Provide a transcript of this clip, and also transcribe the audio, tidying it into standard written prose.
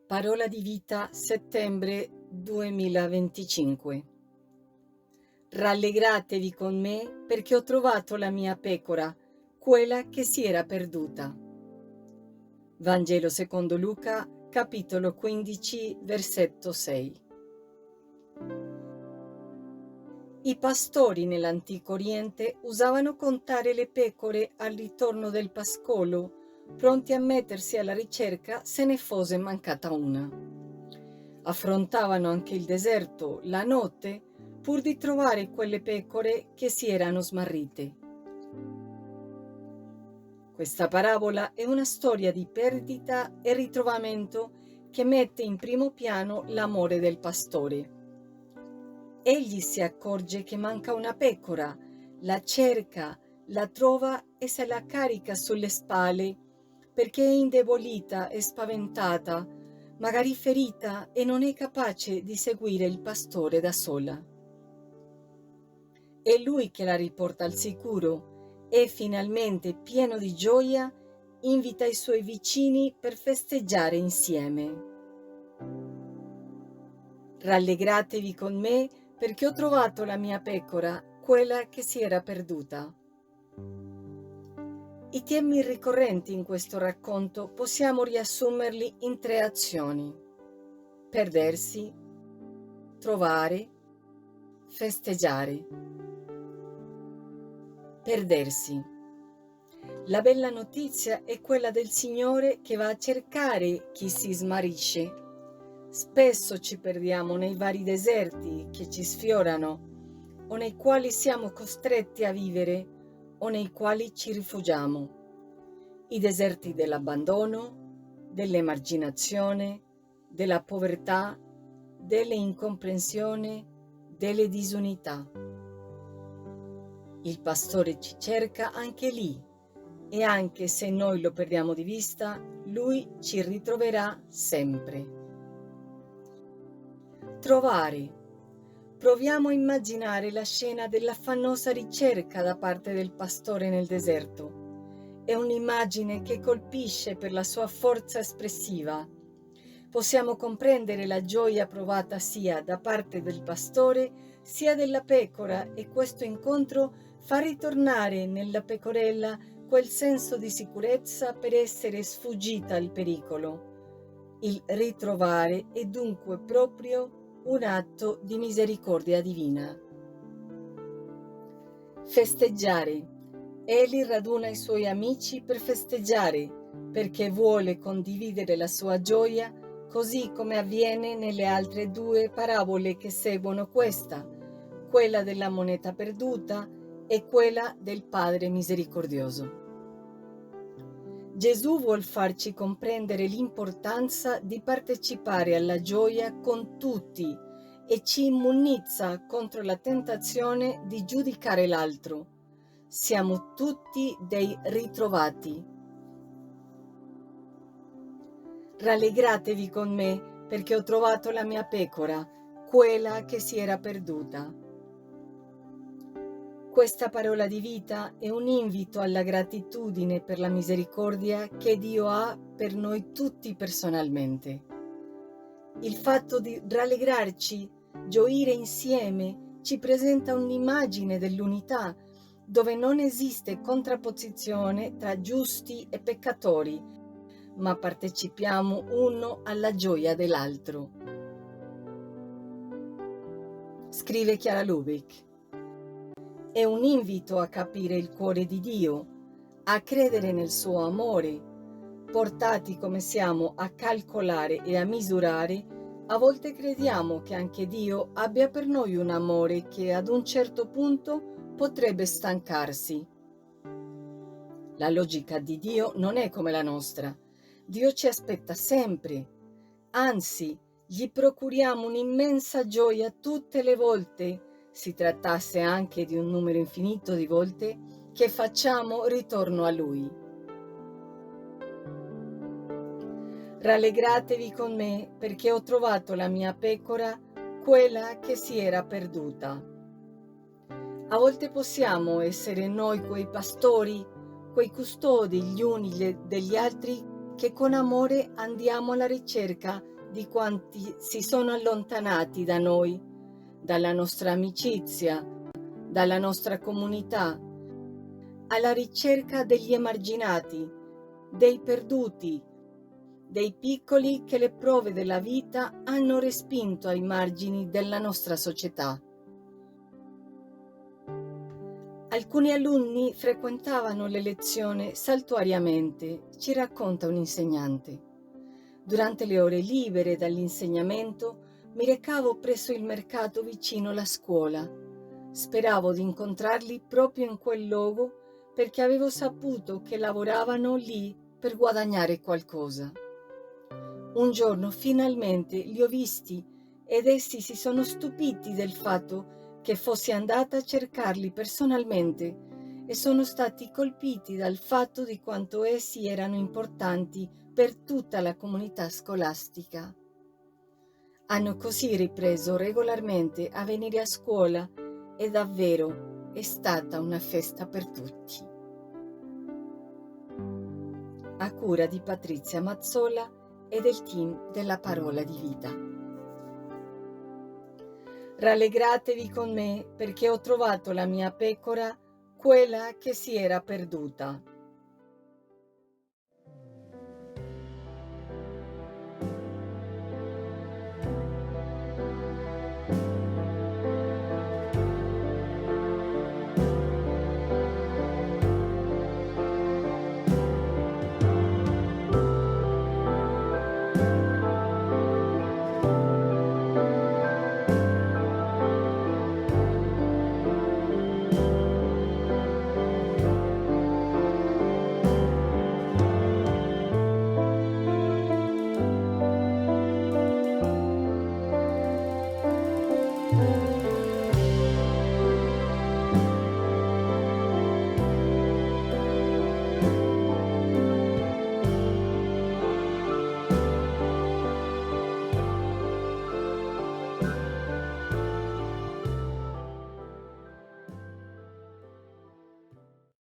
Parola di vita, settembre 2025. Rallegratevi con me perché ho trovato la mia pecora, quella che si era perduta. Vangelo secondo Luca, capitolo 15, versetto 6. I pastori nell'antico Oriente usavano contare le pecore al ritorno del pascolo, pronti a mettersi alla ricerca se ne fosse mancata una. Affrontavano anche il deserto la notte pur di trovare quelle pecore che si erano smarrite. Questa parabola è una storia di perdita e ritrovamento che mette in primo piano l'amore del pastore. Egli si accorge che manca una pecora, la cerca, la trova e se la carica sulle spalle perché è indebolita e spaventata, magari ferita e non è capace di seguire il pastore da sola. È lui che la riporta al sicuro e finalmente, pieno di gioia, invita i suoi vicini per festeggiare insieme. Rallegratevi con me perché ho trovato la mia pecora, quella che si era perduta. I temi ricorrenti in questo racconto possiamo riassumerli in 3 azioni: perdersi, trovare, festeggiare. Perdersi. La bella notizia è quella del Signore che va a cercare chi si smarrisce. Spesso ci perdiamo nei vari deserti che ci sfiorano o nei quali siamo costretti a vivere o nei quali ci rifugiamo. I deserti dell'abbandono, dell'emarginazione, della povertà, dell'incomprensione, delle disunità. Il pastore ci cerca anche lì e anche se noi lo perdiamo di vista, lui ci ritroverà sempre. Trovare. Proviamo a immaginare la scena dell'affannosa ricerca da parte del pastore nel deserto. È un'immagine che colpisce per la sua forza espressiva. Possiamo comprendere la gioia provata sia da parte del pastore sia della pecora e questo incontro fa ritornare nella pecorella quel senso di sicurezza per essere sfuggita al pericolo. Il ritrovare è dunque proprio un atto di misericordia divina. Festeggiare. Egli raduna i suoi amici per festeggiare, perché vuole condividere la sua gioia, così come avviene nelle altre 2 parabole che seguono questa, quella della moneta perduta e quella del Padre misericordioso. Gesù vuol farci comprendere l'importanza di partecipare alla gioia con tutti e ci immunizza contro la tentazione di giudicare l'altro. Siamo tutti dei ritrovati. Rallegratevi con me perché ho trovato la mia pecora, quella che si era perduta. Questa parola di vita è un invito alla gratitudine per la misericordia che Dio ha per noi tutti personalmente. Il fatto di rallegrarci, gioire insieme, ci presenta un'immagine dell'unità, dove non esiste contrapposizione tra giusti e peccatori, ma partecipiamo uno alla gioia dell'altro. Scrive Chiara Lubick. È un invito a capire il cuore di Dio, a credere nel suo amore. Portati come siamo a calcolare e a misurare, a volte crediamo che anche Dio abbia per noi un amore che ad un certo punto potrebbe stancarsi. La logica di Dio non è come la nostra. Dio ci aspetta sempre. Anzi, gli procuriamo un'immensa gioia tutte le volte, si trattasse anche di un numero infinito di volte, che facciamo ritorno a Lui. Rallegratevi con me perché ho trovato la mia pecora, quella che si era perduta. A volte possiamo essere noi quei pastori, quei custodi gli uni degli altri che con amore andiamo alla ricerca di quanti si sono allontanati da noi, dalla nostra amicizia, dalla nostra comunità, alla ricerca degli emarginati, dei perduti, dei piccoli che le prove della vita hanno respinto ai margini della nostra società. Alcuni alunni frequentavano le lezioni saltuariamente, ci racconta un insegnante. Durante le ore libere dall'insegnamento mi recavo presso il mercato vicino alla scuola. Speravo di incontrarli proprio in quel luogo perché avevo saputo che lavoravano lì per guadagnare qualcosa. Un giorno finalmente li ho visti ed essi si sono stupiti del fatto che fossi andata a cercarli personalmente e sono stati colpiti dal fatto di quanto essi erano importanti per tutta la comunità scolastica. Hanno così ripreso regolarmente a venire a scuola e davvero è stata una festa per tutti. A cura di Patrizia Mazzola e del team della Parola di Vita. Rallegratevi con me perché ho trovato la mia pecora, quella che si era perduta.